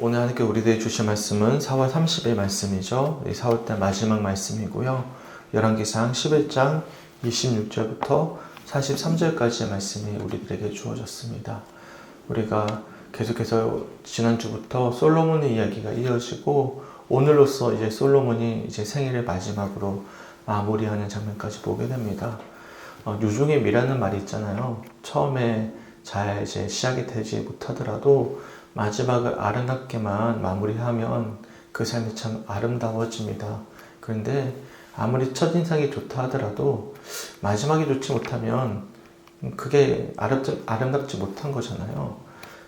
오늘 하나님께 우리들이 주신 말씀은 4월 30일 말씀이죠. 4월달 마지막 말씀이고요. 열왕기상 11장 26절부터 43절까지의 말씀이 우리들에게 주어졌습니다. 우리가 계속해서 지난주부터 솔로몬의 이야기가 이어지고 오늘로써 이제 솔로몬이 이제 생애를 마지막으로 마무리하는 장면까지 보게 됩니다. 유중의 미라는 말이 있잖아요. 처음에 잘 이제 시작이 되지 못하더라도 마지막을 아름답게만 마무리하면 그 삶이 참 아름다워집니다. 그런데 아무리 첫인상이 좋다 하더라도 마지막이 좋지 못하면 그게 아름답지 못한 거잖아요.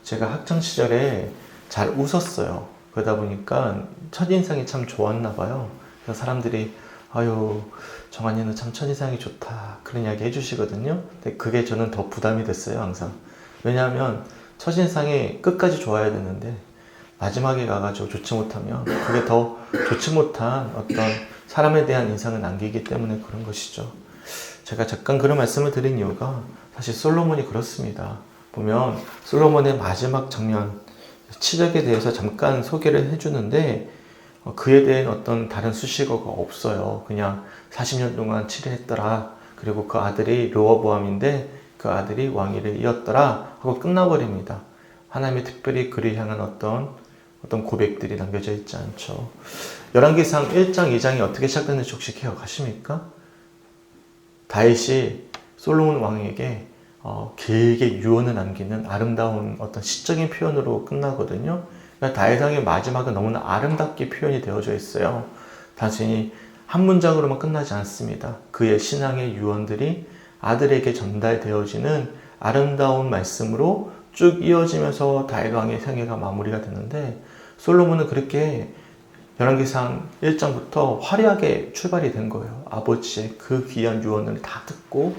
제가 학창시절에 잘 웃었어요. 그러다 보니까 첫인상이 참 좋았나 봐요. 그래서 사람들이 아유 정한이는 참 첫인상이 좋다 그런 이야기 해주시거든요. 근데 그게 저는 더 부담이 됐어요. 항상. 왜냐하면 첫인상이 끝까지 좋아야 되는데 마지막에 가가지고 좋지 못하면 그게 더 좋지 못한 어떤 사람에 대한 인상을 남기기 때문에 그런 것이죠. 제가 잠깐 그런 말씀을 드린 이유가 사실 솔로몬이 그렇습니다. 보면 솔로몬의 마지막 장면 치적에 대해서 잠깐 소개를 해주는데 그에 대한 어떤 다른 수식어가 없어요. 그냥 40년 동안 치료했더라. 그리고 그 아들이 르호보암인데 그 아들이 왕위를 이었더라 하고 끝나버립니다. 하나님이 특별히 그를 향한 어떤 고백들이 남겨져 있지 않죠. 열왕기상 1장, 2장이 어떻게 시작되는지 혹시 기억하십니까? 다윗이 솔로몬 왕에게 길게 유언을 남기는 아름다운 어떤 시적인 표현으로 끝나거든요. 그러니까 다윗 왕의 마지막은 너무나 아름답게 표현이 되어져 있어요. 단순히 한 문장으로만 끝나지 않습니다. 그의 신앙의 유언들이 아들에게 전달되어지는 아름다운 말씀으로 쭉 이어지면서 다윗 왕의 생애가 마무리가 되는데 솔로몬은 그렇게 열왕기상 1장부터 화려하게 출발이 된 거예요. 아버지의 그 귀한 유언을 다 듣고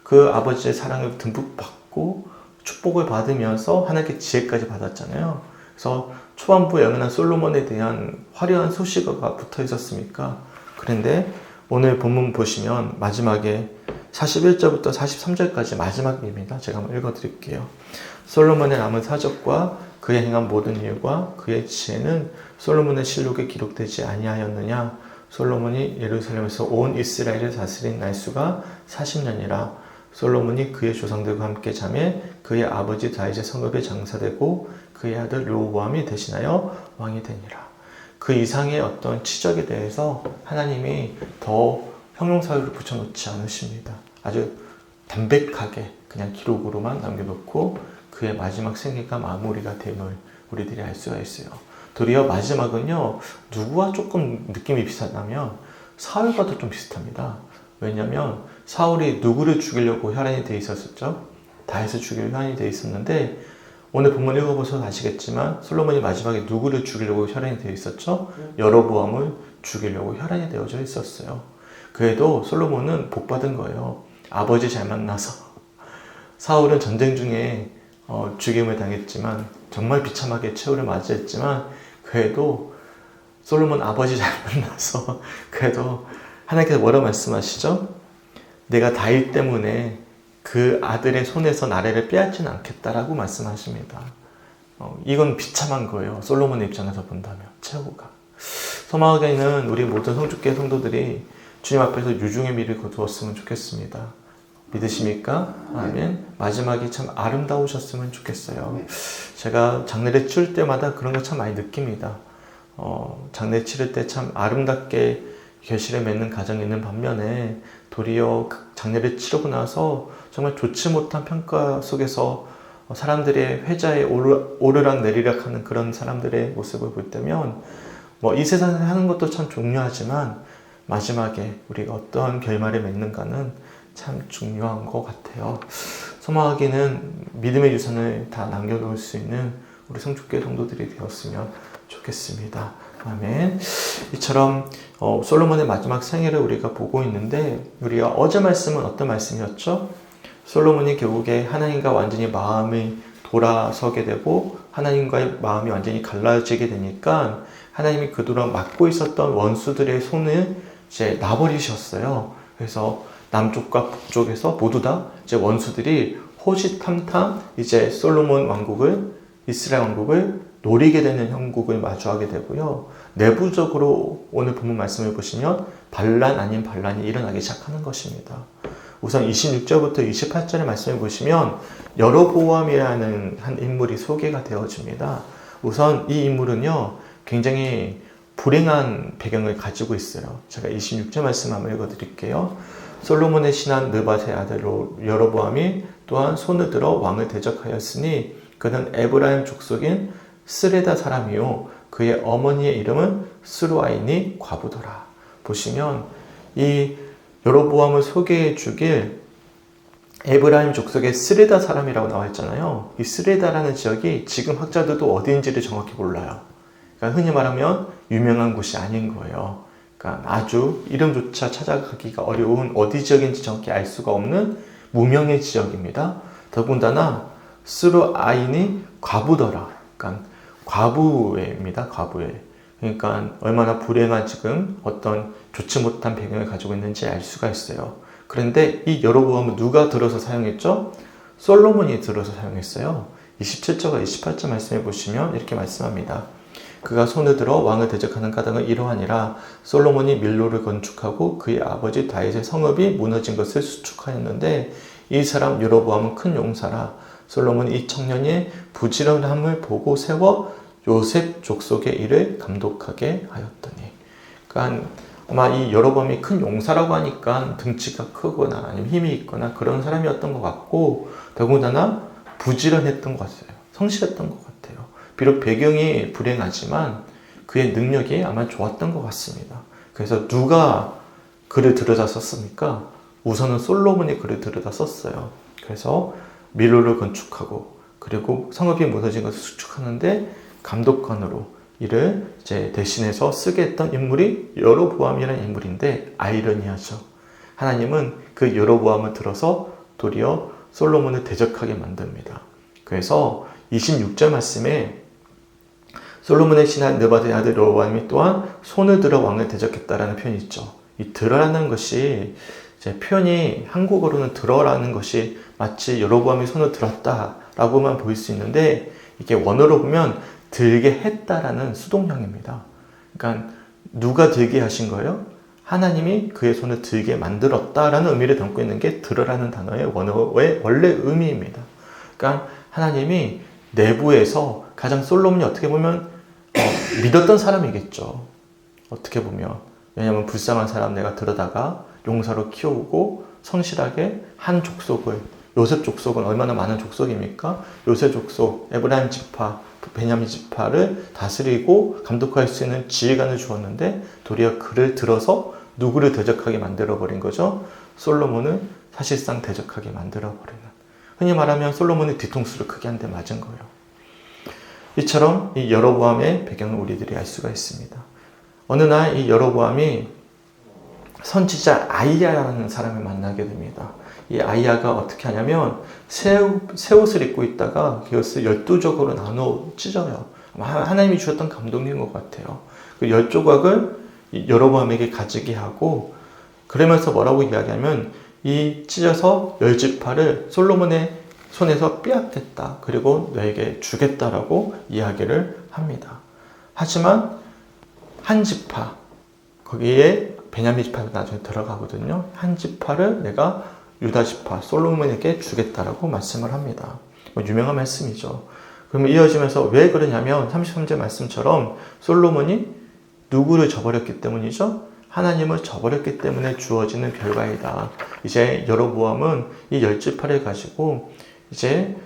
그 아버지의 사랑을 듬뿍 받고 축복을 받으면서 하나님께 지혜까지 받았잖아요. 그래서 초반부에 영원한 솔로몬에 대한 화려한 소식어가 붙어 있었으니까. 그런데 오늘 본문 보시면 마지막에 41절부터 43절까지 마지막입니다. 제가 한번 읽어드릴게요. 솔로몬의 남은 사적과 그의 행한 모든 일과 그의 지혜는 솔로몬의 실록에 기록되지 아니하였느냐. 솔로몬이 예루살렘에서 온 이스라엘을 다스린 날수가 40년이라. 솔로몬이 그의 조상들과 함께 자매 그의 아버지 다윗의 성읍에 장사되고 그의 아들 르호보암이 대신하여 왕이 되니라. 그 이상의 어떤 치적에 대해서 하나님이 더 형용사를 붙여놓지 않으십니다. 아주 담백하게 그냥 기록으로만 남겨놓고 그의 마지막 생애가 마무리가 됨을 우리들이 알 수가 있어요. 도리어 마지막은요, 누구와 조금 느낌이 비슷하다면 사울과도 좀 비슷합니다. 왜냐하면 사울이 누구를 죽이려고 혈안이 돼 있었죠? 다윗을 죽이려고 혈안이 돼 있었는데 오늘 본문 읽어보셔서 아시겠지만 솔로몬이 마지막에 누구를 죽이려고 혈안이 되어 있었죠? 여로보암을 죽이려고 혈안이 되어져 있었어요. 그래도 솔로몬은 복받은 거예요. 아버지 잘 만나서. 사울은 전쟁 중에 죽임을 당했지만 정말 비참하게 최후를 맞이했지만 그래도 솔로몬 아버지 잘 만나서 그래도 하나님께서 뭐라고 말씀하시죠? 내가 다윗 때문에 그 아들의 손에서 나라를 빼앗지는 않겠다라고 말씀하십니다. 이건 비참한 거예요. 솔로몬의 입장에서 본다면 최후가. 소망하게는 우리 모든 성축교회 성도들이 주님 앞에서 유중의 미를 거두었으면 좋겠습니다. 믿으십니까? 아멘. 마지막이 참 아름다우셨으면 좋겠어요. 제가 장례를 치를 때마다 그런 걸 참 많이 느낍니다. 장례 치를 때 참 아름답게 결실을 맺는 가정이 있는 반면에 도리어 장례를 치르고 나서 정말 좋지 못한 평가 속에서 사람들의 회자에 오르락 내리락 하는 그런 사람들의 모습을 볼 때면 이 세상에 하는 것도 참 중요하지만 마지막에 우리가 어떠한 결말을 맺는가는 참 중요한 것 같아요. 소망하기는 믿음의 유산을 다 남겨놓을 수 있는 우리 성축교회 성도들이 되었으면 좋겠습니다. 아멘. 이처럼 솔로몬의 마지막 생애를 우리가 보고 있는데 우리가 어제 말씀은 어떤 말씀이었죠? 솔로몬이 결국에 하나님과 완전히 마음이 돌아서게 되고 하나님과의 마음이 완전히 갈라지게 되니까 하나님이 그동안 막고 있었던 원수들의 손을 이제 놔버리셨어요. 그래서 남쪽과 북쪽에서 모두 다 이제 원수들이 호시탐탐 이제 솔로몬 왕국을 이스라엘 왕국을 노리게 되는 형국을 마주하게 되고요. 내부적으로 오늘 본문 말씀을 보시면 반란 아닌 반란이 일어나기 시작하는 것입니다. 우선 26절부터 28절의 말씀을 보시면 여로보암이라는 한 인물이 소개가 되어집니다. 우선 이 인물은요, 굉장히 불행한 배경을 가지고 있어요. 제가 26절 말씀 한번 읽어드릴게요. 솔로몬의 신한 느밧의 아들 여로보암이 또한 손을 들어 왕을 대적하였으니 그는 에브라임 족속인 스레다 사람이요 그의 어머니의 이름은 스루아이니 과부더라. 보시면 이 여로보암을 소개해 주길 에브라임 족속의 스레다 사람이라고 나와 있잖아요. 이 스레다라는 지역이 지금 학자들도 어디인지를 정확히 몰라요. 그러니까 흔히 말하면 유명한 곳이 아닌 거예요. 그러니까 아주 이름조차 찾아가기가 어려운 어디 지역인지 정확히 알 수가 없는 무명의 지역입니다. 더군다나 스루아인이 과부더라. 그러니까 과부입니다. 과부에. 그러니까 얼마나 불행한 지금 어떤 좋지 못한 배경을 가지고 있는지 알 수가 있어요. 그런데 이 여로보암은 누가 들어서 사용했죠? 솔로몬이 들어서 사용했어요. 27절과 28절 말씀해 보시면 이렇게 말씀합니다. 그가 손을 들어 왕을 대적하는 까닭은 이러하니라. 솔로몬이 밀로를 건축하고 그의 아버지 다윗의 성읍이 무너진 것을 수축하였는데 이 사람 여로보암은 큰 용사라. 솔로몬이 이 청년의 부지런함을 보고 세워 요셉 족속의 일을 감독하게 하였더니. 그러니까 아마 이 여로보암이 큰 용사라고 하니까 등치가 크거나 아니면 힘이 있거나 그런 사람이었던 것 같고, 더군다나 부지런했던 것 같아요. 성실했던 것 같아요. 비록 배경이 불행하지만 그의 능력이 아마 좋았던 것 같습니다. 그래서 누가 글을 들여다 썼습니까? 우선은 솔로몬이 글을 들여다 썼어요. 그래서 밀로를 건축하고 그리고 성읍이 무너진 것을 수축하는데 감독관으로 이를 이제 대신해서 쓰게 했던 인물이 여로보암이라는 인물인데, 아이러니하죠. 하나님은 그 여로보암을 들어서 도리어 솔로몬을 대적하게 만듭니다. 그래서 26절 말씀에 솔로몬의 신한 느밧의 아들 여로보암이 또한 손을 들어 왕을 대적했다라는 표현이 있죠. 이 들어라는 것이 이제 표현이 한국어로는 들어라는 것이 마치 여로보암이 손을 들었다라고만 보일 수 있는데, 이게 원어로 보면 들게 했다라는 수동형입니다. 그러니까 누가 들게 하신 거예요? 하나님이 그의 손을 들게 만들었다라는 의미를 담고 있는 게 들어라는 단어의 원어의 원래 의미입니다. 그러니까 하나님이 내부에서 가장 솔로몬이 어떻게 보면 믿었던 사람이겠죠. 어떻게 보면. 왜냐하면 불쌍한 사람 내가 들여다가 용사로 키우고 성실하게 한 족속을, 요셉 족속은 얼마나 많은 족속입니까? 요셉 족속, 에브라임 지파, 베냐민 지파를 다스리고 감독할 수 있는 지휘관을 주었는데 도리어 그를 들어서 누구를 대적하게 만들어버린 거죠? 솔로몬을 사실상 대적하게 만들어버리는. 흔히 말하면 솔로몬이 뒤통수를 크게 한 대 맞은 거예요. 이처럼 이 여로보암의 배경을 우리들이 알 수가 있습니다. 어느 날 이 여로보암이 선지자 아이야라는 사람을 만나게 됩니다. 이 아이야가 어떻게 하냐면 새 옷을 입고 있다가 그것을 12조각으로 나눠 찢어요. 하나님이 주셨던 감동인 것 같아요. 그 10조각을 여로보암에게 가지게 하고, 그러면서 뭐라고 이야기하면 이 찢어서 10지파를 솔로몬의 손에서 빼앗겠다. 그리고 너에게 주겠다라고 이야기를 합니다. 하지만 한 지파, 거기에 베냐민 지파가 나중에 들어가거든요. 한 지파를 내가 유다 지파, 솔로몬에게 주겠다라고 말씀을 합니다. 유명한 말씀이죠. 그러면 이어지면서 왜 그러냐면 33절 말씀처럼 솔로몬이 누구를 저버렸기 때문이죠? 하나님을 저버렸기 때문에 주어지는 결과이다. 이제 여로보암은 이 10지파를 가지고 이제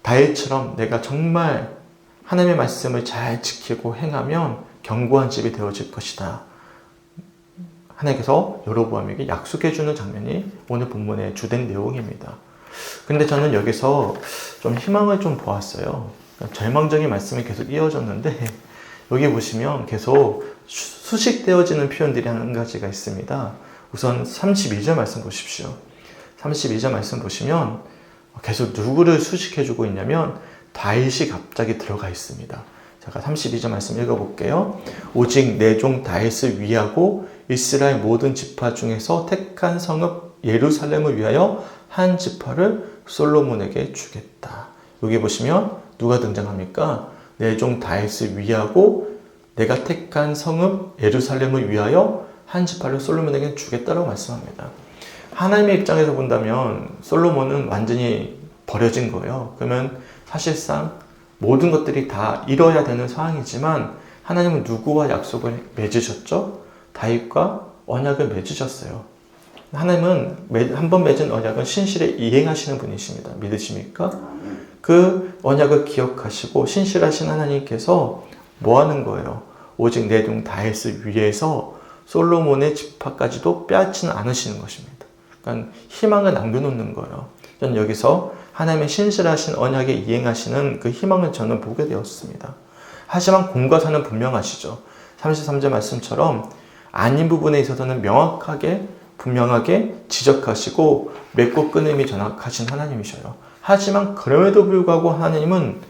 다윗처럼 내가 정말 하나님의 말씀을 잘 지키고 행하면 견고한 집이 되어질 것이다. 하나님께서 여로보암에게 약속해주는 장면이 오늘 본문의 주된 내용입니다. 그런데 저는 여기서 좀 희망을 좀 보았어요. 절망적인 말씀이 계속 이어졌는데 여기 보시면 계속 수식되어지는 표현들이 한 가지가 있습니다. 우선 32절 말씀 보십시오. 32절 말씀 보시면 계속 누구를 수식해주고 있냐면 다윗이 갑자기 들어가 있습니다. 제가 32절 말씀 읽어볼게요. 오직 내 종 다윗을 위하고 이스라엘 모든 지파 중에서 택한 성읍 예루살렘을 위하여 한 지파를 솔로몬에게 주겠다. 여기 보시면 누가 등장합니까? 내 종 다윗을 위하고 내가 택한 성읍 예루살렘을 위하여 한 지파를 솔로몬에게 주겠다라고 말씀합니다. 하나님의 입장에서 본다면 솔로몬은 완전히 버려진 거예요. 그러면 사실상 모든 것들이 다 이뤄야 되는 상황이지만 하나님은 누구와 약속을 맺으셨죠? 다윗과 언약을 맺으셨어요. 하나님은 한 번 맺은 언약은 신실에 이행하시는 분이십니다. 믿으십니까? 그 언약을 기억하시고 신실하신 하나님께서 뭐 하는 거예요? 오직 내 종 다윗을 위해서 솔로몬의 지파까지도 빼앗지는 않으시는 것입니다. 그러니까 희망을 남겨놓는 거예요. 저는 여기서 하나님의 신실하신 언약에 이행하시는 그 희망을 저는 보게 되었습니다. 하지만 공과사는 분명하시죠. 33절 말씀처럼 아닌 부분에 있어서는 명확하게 분명하게 지적하시고 맺고 끊음이 정확하신 하나님이셔요. 하지만 그럼에도 불구하고 하나님은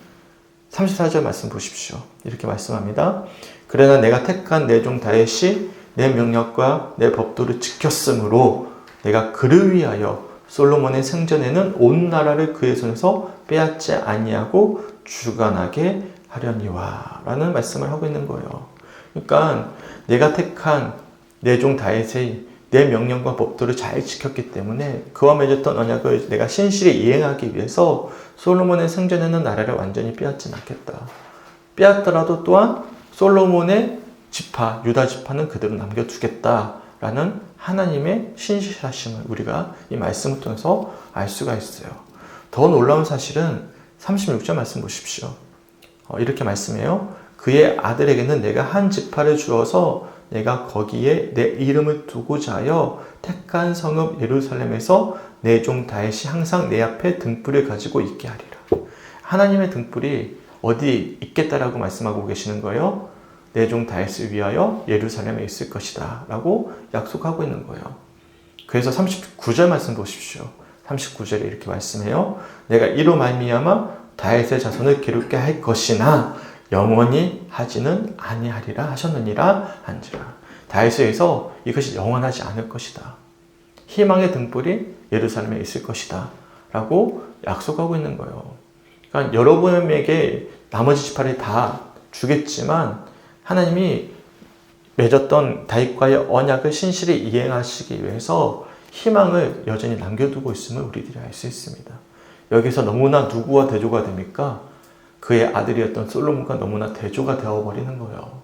34절 말씀 보십시오. 이렇게 말씀합니다. 그러나 내가 택한 내 종 다윗이 내 명령과 내 법도를 지켰으므로 내가 그를 위하여 솔로몬의 생전에는 온 나라를 그의 손에서 빼앗지 아니하고 주관하게 하려니와 라는 말씀을 하고 있는 거예요. 그러니까 내가 택한 내 종 다윗의 내 명령과 법도를 잘 지켰기 때문에 그와 맺었던 언약을 내가 신실히 이행하기 위해서 솔로몬의 생전에는 나라를 완전히 빼앗지 않겠다. 빼앗더라도 또한 솔로몬의 지파, 유다 지파는 그대로 남겨두겠다라는 하나님의 신실하심을 우리가 이 말씀을 통해서 알 수가 있어요. 더 놀라운 사실은 36절 말씀 보십시오. 이렇게 말씀해요. 그의 아들에게는 내가 한 지파를 주어서 내가 거기에 내 이름을 두고자 하여 택한 성읍 예루살렘에서 내 종 다윗이 항상 내 앞에 등불을 가지고 있게 하리라. 하나님의 등불이 어디 있겠다라고 말씀하고 계시는 거예요. 내 종 다윗을 위하여 예루살렘에 있을 것이다 라고 약속하고 있는 거예요. 그래서 39절 말씀 보십시오. 39절에 이렇게 말씀해요. 내가 이로 말미암아 다윗의 자손을 기록게 할 것이나 영원히 하지는 아니하리라 하셨느니라 한지라. 다윗에 의해서 이것이 영원하지 않을 것이다. 희망의 등불이 예루살렘에 있을 것이다 라고 약속하고 있는 거예요. 그러니까 여러분에게 나머지 지파를 다 주겠지만 하나님이 맺었던 다윗과의 언약을 신실히 이행하시기 위해서 희망을 여전히 남겨두고 있음을 우리들이 알 수 있습니다. 여기서 너무나 누구와 대조가 됩니까? 그의 아들이었던 솔로몬과 너무나 대조가 되어버리는 거예요.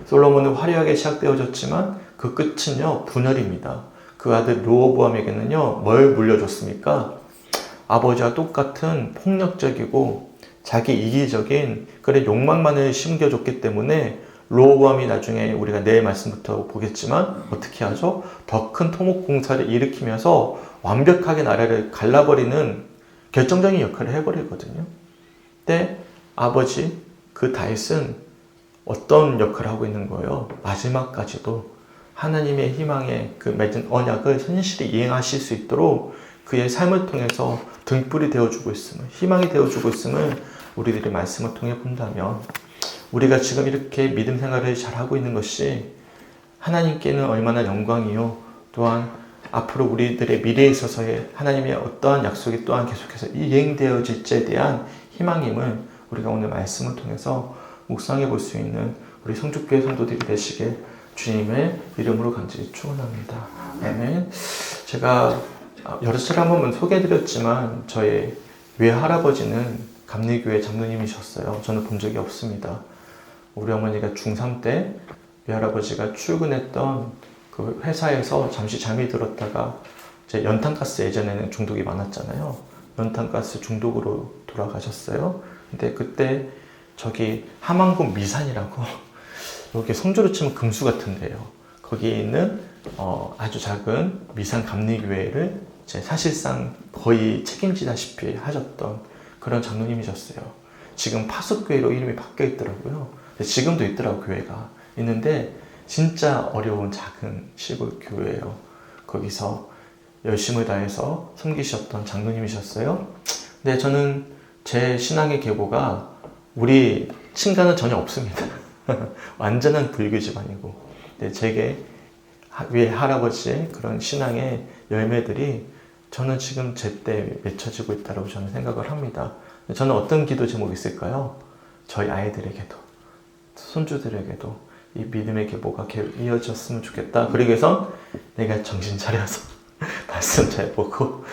솔로몬은 화려하게 시작되어졌지만 그 끝은요 분열입니다. 그 아들 르호보암에게는요 뭘 물려줬습니까? 아버지와 똑같은 폭력적이고 자기 이기적인 그런 욕망만을 심겨줬기 때문에 르호보암이 나중에 우리가 내일 말씀부터 보겠지만 어떻게 하죠? 더 큰 토목공사를 일으키면서 완벽하게 나라를 갈라버리는 결정적인 역할을 해버리거든요. 근데 아버지 그 다윗은 어떤 역할을 하고 있는 거예요? 마지막까지도 하나님의 희망에 그 맺은 언약을 신실히 이행하실 수 있도록 그의 삶을 통해서 등불이 되어주고 있음을, 희망이 되어주고 있음을 우리들의 말씀을 통해 본다면 우리가 지금 이렇게 믿음 생활을 잘하고 있는 것이 하나님께는 얼마나 영광이요. 또한 앞으로 우리들의 미래에 있어서의 하나님의 어떠한 약속이 또한 계속해서 이행되어질지에 대한 희망임을 우리가 오늘 말씀을 통해서 묵상해 볼 수 있는 우리 성축교회 성도들이 되시길 주님의 이름으로 간절히 축원합니다. 아멘. 제가 여러 차례 한번 소개해드렸지만 저의 외할아버지는 감리교회 장로님이셨어요. 저는 본 적이 없습니다. 우리 어머니가 중3 때 외할아버지가 출근했던 그 회사에서 잠시 잠이 들었다가 제 연탄가스 예전에는 중독이 많았잖아요. 연탄가스 중독으로 돌아가셨어요. 근데 그때 저기 함안군 미산이라고 여기 성주로 치면 금수 같은데요. 거기에 있는 아주 작은 미산 감리교회를 사실상 거의 책임지다시피 하셨던 그런 장로님이셨어요. 지금 파수교회로 이름이 바뀌어 있더라고요. 지금도 있더라고요. 교회가 있는데 진짜 어려운 작은 시골 교회예요. 거기서 열심을 다해서 섬기셨던 장로님이셨어요. 근데 저는 제 신앙의 계보가 우리 친가는 전혀 없습니다. 완전한 불교 집안이고, 근데 제게 외할아버지의 그런 신앙의 열매들이 저는 지금 제때 맺혀지고 있다고 저는 생각을 합니다. 저는 어떤 기도 제목이 있을까요? 저희 아이들에게도 손주들에게도 이 믿음의 계보가 이어졌으면 좋겠다. 그러기 위해서 내가 정신 차려서 말씀 잘 보고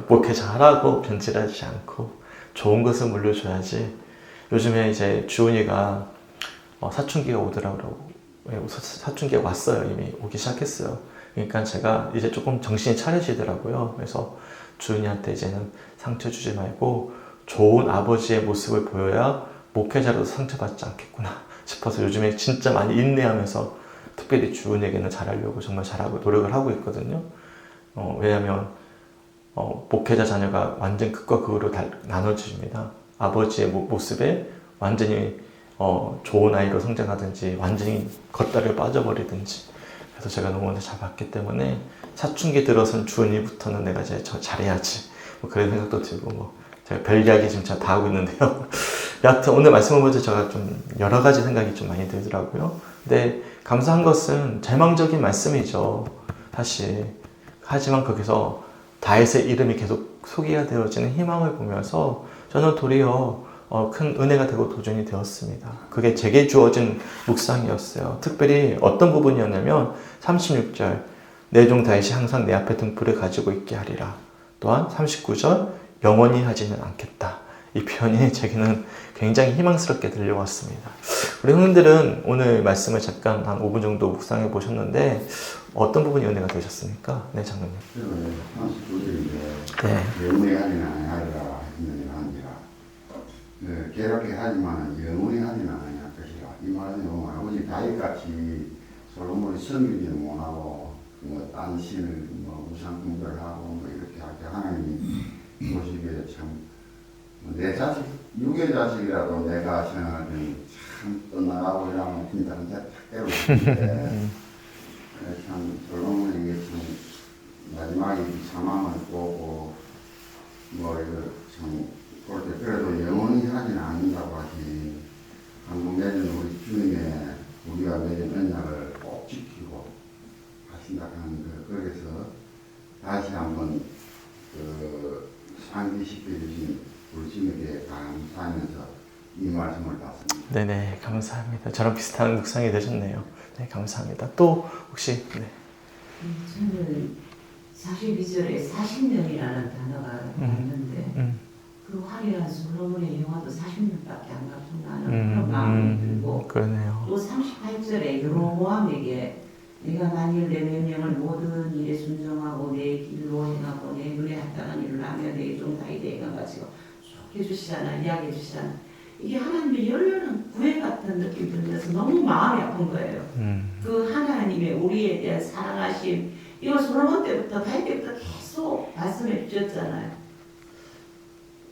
목회 잘하고 변질하지 않고 좋은 것을 물려줘야지. 요즘에 이제 주은이가 사춘기가 오더라고요. 사춘기가 왔어요. 이미 오기 시작했어요. 그러니까 제가 이제 조금 정신이 차려지더라고요. 그래서 주은이한테 이제는 상처 주지 말고 좋은 아버지의 모습을 보여야 목회자로도 상처받지 않겠구나 싶어서 요즘에 진짜 많이 인내하면서 특별히 주은이에게는 잘하려고 정말 잘하고 노력을 하고 있거든요. 왜냐하면 목회자 자녀가 완전 극과 극으로 나눠집니다. 아버지의 모습에 완전히 좋은 아이로 성장하든지 완전히 겉다리를 빠져버리든지. 그래서 제가 너무 잘 봤기 때문에 사춘기 들어선 주은이부터는 내가 이제 잘해야지 뭐 그런 생각도 들고 뭐 제가 별 이야기 지금 제가 다 하고 있는데요. 여하튼 오늘 말씀을 보면서 제가 좀 여러 가지 생각이 좀 많이 들더라고요. 근데 감사한 것은 절망적인 말씀이죠. 사실. 하지만 거기서 다윗의 이름이 계속 소개가 되어지는 희망을 보면서 저는 도리어 큰 은혜가 되고 도전이 되었습니다. 그게 제게 주어진 묵상이었어요. 특별히 어떤 부분이었냐면 36절 내 종 다윗이 항상 내 앞에 등불을 가지고 있게 하리라. 또한 39절 영원히 하지는 않겠다. 이 표현이 제게는 굉장히 희망스럽게 들려왔습니다. 우리 형님들은 오늘 말씀을 잠깐 한 5분 정도 묵상해 보셨는데 어떤 부분이 은혜가 되셨습니까? 네, 장로님. 39절인데 네. 영원히 하지는 아니하리라 했느니라 하니라. 괴롭게 하지만 영원히 하지는 아니할 것이라. 이 말은 아버지 다윗같이 솔로몬이 섬기지는 못하고 딴 신을 우상 숭배하고 이렇게 할 때 하나님이 보시기에 참 내 자식, 육의 자식이라도 내가 생각할 때는 참 떠나가고 이러면 진짜 택대로 참 솔로몬에게 참 마지막에 사망을 보고 참 그럴 때 그래도 영원히 하지는 않는다고 하지. 한국 맺은 우리 주님의 우리가 맺은 언약을 꼭 지키고 하신다 하는 거기서 다시 한번 상기시켜 주신 우리 주님께 감사하면서 이 말씀을 받습니다. 네네, 감사합니다. 저랑 비슷한 묵상이 되셨네요. 네, 감사합니다. 또 혹시 저는 42절에 40년이라는 단어가 나왔는데 그 화려한 솔로몬의 영화도 40년밖에 안 갔구나 하는 그런 마음이 들고 그러네요. 또 38절에 여로보암에게 내가 만일 내 명령을 모든 일에 순종하고 내 길로 행하고 내 눈에 합당한 일을 하며 내 종 다윗의 행한 가지고 쭉 해주시잖아, 이야기해 주시잖아. 이게 하나님의 열렬한 구애 같은 느낌이 들면서 너무 마음이 아픈 거예요. 그 하나님의 우리에 대한 사랑하심, 이거 솔로몬 때부터 다윗 때부터 계속 말씀해 주셨잖아요.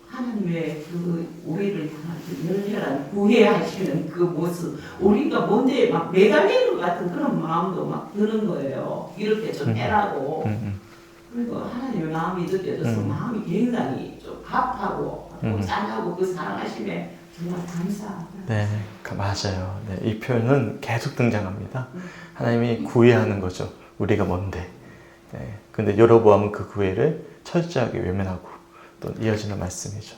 하나님의 그 우리를 향한 그 열렬한 구애하시는 그 모습, 우리가 뭔데 막 매달리는 것 같은 그런 마음도 막 드는 거예요. 이렇게 좀 해라고. 그리고 하나님의 마음이 느껴져서 마음이 굉장히 좀 답하고 짠하고 그 사랑하심에 정말 감사합니다. 네, 맞아요. 네, 이 표현은 계속 등장합니다. 하나님이 구애하는 거죠. 우리가 뭔데. 네, 근데 여로보암은 그 구애를 철저하게 외면하고 또 이어지는 말씀이죠.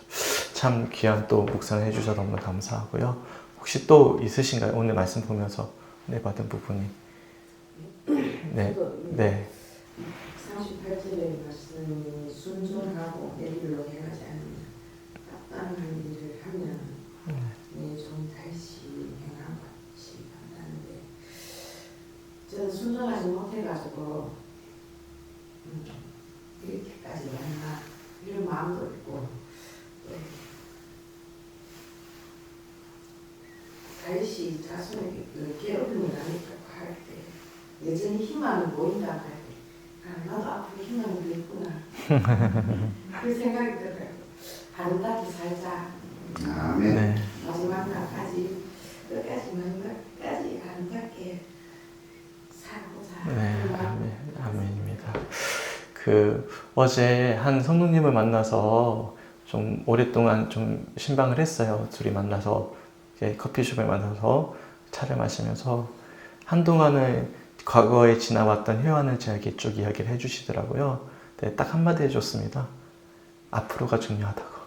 참 귀한 또 묵상을 해주셔서 너무 감사하고요. 혹시 또 있으신가요? 오늘 말씀 보면서 받은 부분이. 네, 네. 38절의 말씀이 순종하고 내 길로 행하지 않는 합당한 일을 하면 좀 다시 행한 것이 한다는데 저는 순종하지 못해가지고 이렇게까지 왔나 이런 마음도 있고 또 다시 자신에게 괴롭힘을 하니까 할 때 여전히 희망이 보인다고 할 때 나도 앞으로 희망이 있구나 그 생각이 들어요. 아름답게 살자. 아멘. 네. 마지막 날까지 끝까지 마지막까지 아름답게 살아보자. 네, 아멘입니다. 어제 한 성도님을 만나서 좀 오랫동안 좀 신방을 했어요. 둘이 만나서 커피숍에 만나서 차를 마시면서 한동안은 과거에 지나왔던 회화를 저에게 쭉 이야기를 해주시더라고요. 네, 딱 한마디 해줬습니다. 앞으로가 중요하다고.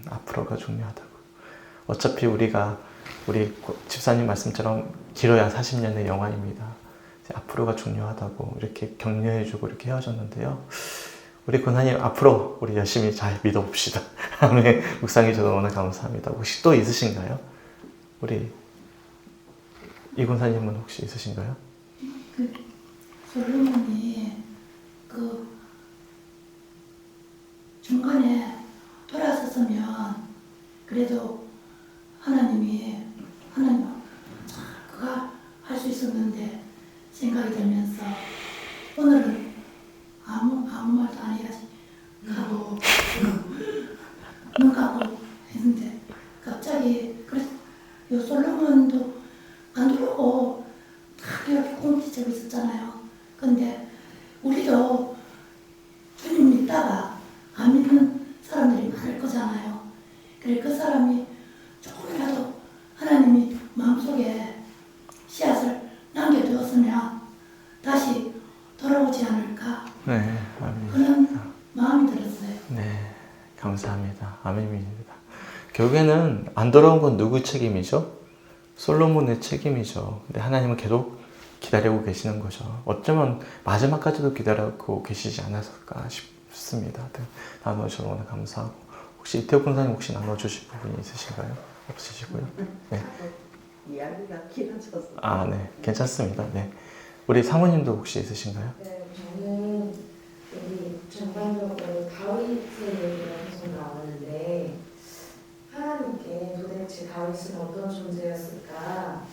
앞으로가 중요하다고. 어차피 우리 집사님 말씀처럼 길어야 40년의 영화입니다. 앞으로가 중요하다고 이렇게 격려해주고 이렇게 헤어졌는데요. 우리 권사님 앞으로 우리 열심히 잘 믿어봅시다. 아멘. 묵상해 주셔서 너무 감사합니다. 혹시 또 있으신가요? 우리 이 권사님은 혹시 있으신가요? 솔로몬이 중간에 돌아섰으면 그래도 하나님 그가 할 수 있었는데 생각이 들면서 오늘은 아무 말도 안 해야지 하고 눈 감고 했는데 갑자기 그래서 요 솔로몬도 안 들어오고 다 이렇게 꽁치고 있었잖아요. 근데 우리도 주님 믿다가 안 믿는 사람들이 많을 거잖아요. 그래 그 사람이 조금이라도 하나님이 마음속에 씨앗을 남겨두었으면 다시 돌아오지 않을까 네, 아멘. 그런 마음이 들었어요. 네, 감사합니다. 아멘입니다. 결국에는 안 돌아온 건 누구 책임이죠? 솔로몬의 책임이죠. 근데 하나님은 계속 기다리고 계시는 거죠. 어쩌면 마지막까지도 기다리고 계시지 않았을까 싶습니다. 나눠주셔서 오늘 감사하고. 혹시 이태호 권사님 혹시 나눠주실 부분이 있으신가요? 없으시고요? 네. 이야기가 길어져서. 아, 네. 괜찮습니다. 네. 우리 사모님도 혹시 있으신가요? 네, 저는 여기 전반적으로 다윗의 얘기가 계속 나오는데 하나님께 도대체 다윗은 어떤 존재였을까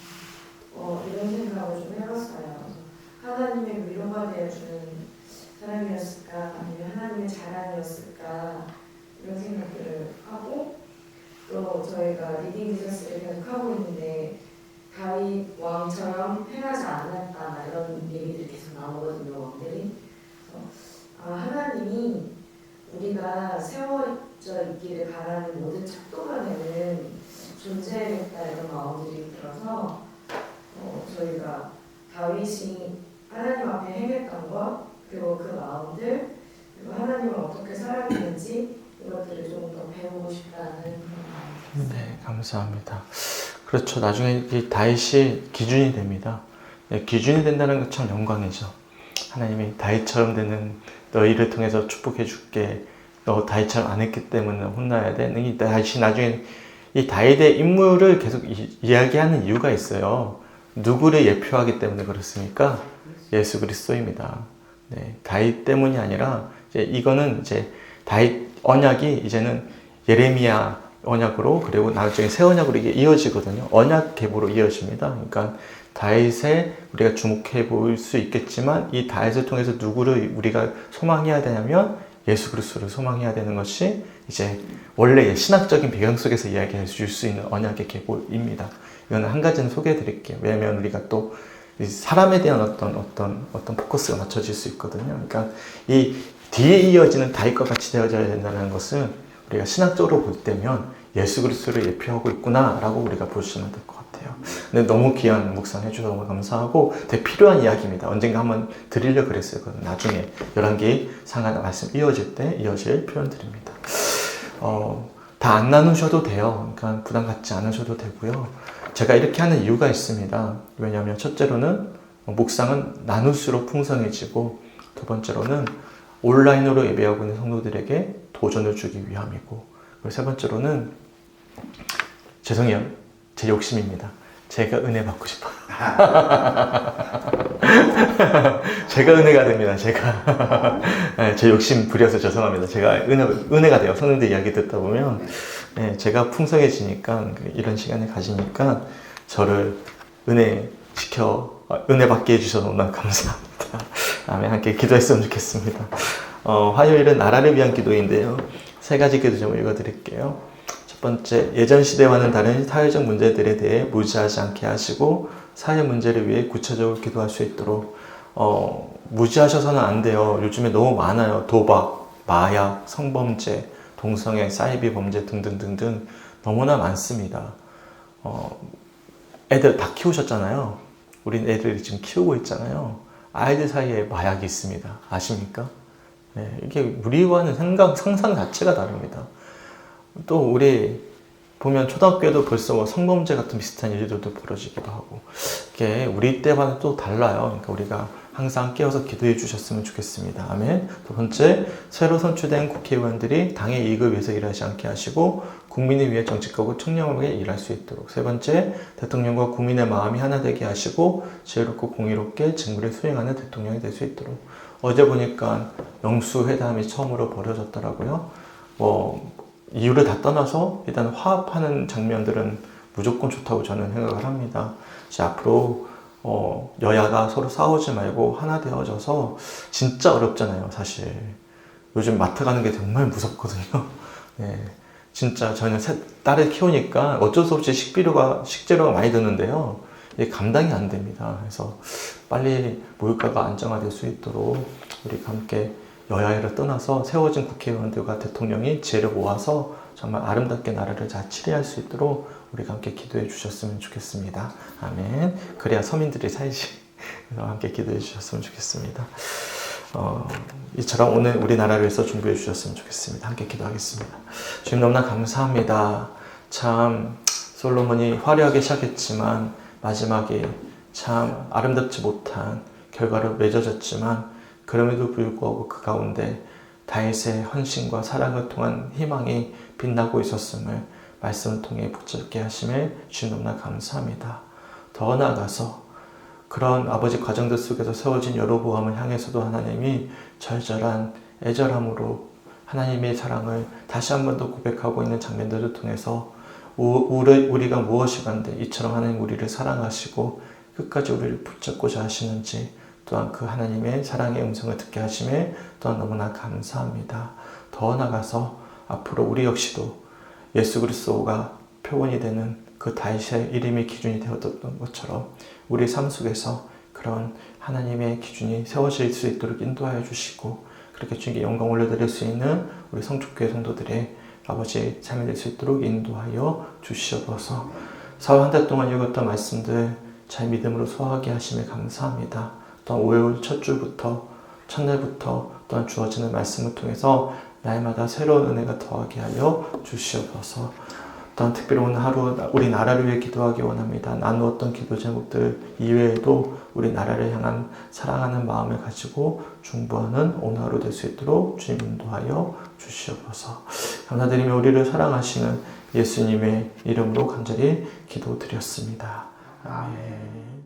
이런 생각을 좀 해봤어요. 하나님의 위로가 되어주는 사람이었을까 아니면 하나님의 자랑이었을까 이런 생각들을 하고 또 저희가 리딩 디저스를 계속 하고 있는데 다윗 왕처럼 행하지 않았다 이런 얘기들이 계속 나오거든요. 왕들이. 그래서 하나님이 우리가 세워져 있기를 바라는 모든 척도가 되는 존재겠다 이런 마음들이 들어서 저희가 다윗이 하나님 앞에 행했던 것 그리고 그 마음들 그리고 하나님을 어떻게 살아가는지 이것들을 조금 더 배우고 싶다는 그런 마음이 네, 감사합니다. 그렇죠. 나중에 이 다윗이 기준이 됩니다. 네, 기준이 된다는 건 참 영광이죠. 하나님이 다윗처럼 되는 너희를 통해서 축복해 줄게. 너 다윗처럼 안 했기 때문에 혼나야 돼. 이 다윗이 나중에 이 다윗의 인물을 계속 이야기하는 이유가 있어요. 누구를 예표하기 때문에 그렇습니까? 예수 그리스도입니다. 네, 다윗 때문이 아니라 이거는 다윗 언약이 이제는 예레미야 언약으로 그리고 나중에 새 언약으로 이게 이어지거든요. 언약 계보로 이어집니다. 그러니까 다윗에 우리가 주목해 볼 수 있겠지만 이 다윗을 통해서 누구를 우리가 소망해야 되냐면 예수 그리스도를 소망해야 되는 것이 이제 원래 신학적인 배경 속에서 이야기해 줄 수 있는 언약의 계보입니다. 이거는 한 가지는 소개해 드릴게요. 왜냐하면 우리가 또 사람에 대한 어떤 포커스가 맞춰질 수 있거든요. 그러니까 이 뒤에 이어지는 다윗과 같이 되어져야 된다는 것은 우리가 신학적으로 볼 때면 예수 그리스도를 예표하고 있구나라고 우리가 보시면 될 것 같아요. 근데 너무 귀한 묵상 해주셔서 너무 감사하고 되게 필요한 이야기입니다. 언젠가 한번 드리려고 그랬어요. 나중에 11개의 상한 말씀 이어질 표현들입니다. 다 안 나누셔도 돼요. 그러니까 부담 갖지 않으셔도 되고요. 제가 이렇게 하는 이유가 있습니다. 왜냐하면 첫째로는 묵상은 나눌수록 풍성해지고 두 번째로는 온라인으로 예배하고 있는 성도들에게 도전을 주기 위함이고 그리고 세 번째로는 죄송해요. 제 욕심입니다. 제가 은혜 받고 싶어요. 제가 은혜가 됩니다. 제가 네, 제 욕심 부려서 죄송합니다. 제가 은혜가 돼요. 성도들 이야기 듣다 보면 네, 제가 풍성해지니까 이런 시간을 가지니까 저를 은혜 받게 해주셔서 너무나 감사합니다. 다음에 함께 기도했으면 좋겠습니다. 화요일은 나라를 위한 기도인데요. 3가지 기도 좀 읽어드릴게요. 첫 번째, 예전 시대와는 다른 사회적 문제들에 대해 무지하지 않게 하시고 사회 문제를 위해 구체적으로 기도할 수 있도록 무지하셔서는 안 돼요. 요즘에 너무 많아요. 도박, 마약, 성범죄, 동성애, 사이비 범죄 등등등등 너무나 많습니다. 애들 다 키우셨잖아요. 우린 애들이 지금 키우고 있잖아요. 아이들 사이에 마약이 있습니다. 아십니까? 네, 이게 우리와는 상상 자체가 다릅니다. 또 우리 보면 초등학교에도 벌써 뭐 성범죄 같은 비슷한 일들도 벌어지기도 하고, 이게 우리 때와는 또 달라요. 그러니까 우리가 항상 깨어서 기도해 주셨으면 좋겠습니다. 아멘. 두 번째, 새로 선출된 국회의원들이 당의 이익을 위해서 일하지 않게 하시고 국민을 위해 정직하고 청렴하게 일할 수 있도록. 세 번째, 대통령과 국민의 마음이 하나 되게 하시고 지혜롭고 공의롭게 직무를 수행하는 대통령이 될 수 있도록. 어제 보니까 영수회담이 처음으로 벌어졌더라고요. 이유를 다 떠나서 일단 화합하는 장면들은 무조건 좋다고 저는 생각을 합니다. 이제 앞으로 여야가 서로 싸우지 말고 하나 되어져서, 진짜 어렵잖아요, 사실. 요즘 마트 가는 게 정말 무섭거든요. 네, 진짜 저는 딸을 키우니까 어쩔 수 없이 식재료가 많이 드는데요. 이게 감당이 안 됩니다. 그래서 빨리 물가가 안정화될 수 있도록 우리가 함께 여야를 떠나서 세워진 국회의원들과 대통령이 지혜를 모아서 정말 아름답게 나라를 잘 치리할 수 있도록 우리가 함께 기도해 주셨으면 좋겠습니다. 아멘. 그래야 서민들이 살지. 그래서 함께 기도해 주셨으면 좋겠습니다. 이처럼 오늘 우리나라를 위해서 준비해 주셨으면 좋겠습니다. 함께 기도하겠습니다. 주님, 너무나 감사합니다. 참 솔로몬이 화려하게 시작했지만 마지막에 참 아름답지 못한 결과로 맺어졌지만, 그럼에도 불구하고 그 가운데 다윗의 헌신과 사랑을 통한 희망이 빛나고 있었음을 말씀을 통해 붙잡게 하심에 주님 너무나 감사합니다. 더 나아가서 그런 아버지 과정들 속에서 세워진 여로보암을 향해서도 하나님이 절절한 애절함으로 하나님의 사랑을 다시 한 번 더 고백하고 있는 장면들을 통해서 우리가 무엇이 간데 이처럼 하나님 우리를 사랑하시고 끝까지 우리를 붙잡고자 하시는지, 또한 그 하나님의 사랑의 음성을 듣게 하심에 또한 너무나 감사합니다. 더 나아가서 앞으로 우리 역시도 예수 그리스도가 표본이 되는 그 다윗의 이름이 기준이 되었던 것처럼 우리 삶 속에서 그런 하나님의 기준이 세워질 수 있도록 인도하여 주시고, 그렇게 주님께 영광 올려드릴 수 있는 우리 성축교회 성도들의 아버지 삶이 될 수 있도록 인도하여 주시옵소서. 사흘 한 달 동안 읽었던 말씀들 잘 믿음으로 소화하게 하심에 감사합니다. 또한 5월 첫 주부터, 첫날부터 또한 주어지는 말씀을 통해서 날마다 새로운 은혜가 더하게 하여 주시옵소서. 또한 특별히 오늘 하루 우리 나라를 위해 기도하기 원합니다. 나누었던 기도 제목들 이외에도 우리 나라를 향한 사랑하는 마음을 가지고 중보하는 오늘 하루 될 수 있도록 주님 인도하여 주시옵소서. 감사드리며 우리를 사랑하시는 예수님의 이름으로 간절히 기도드렸습니다. 아멘.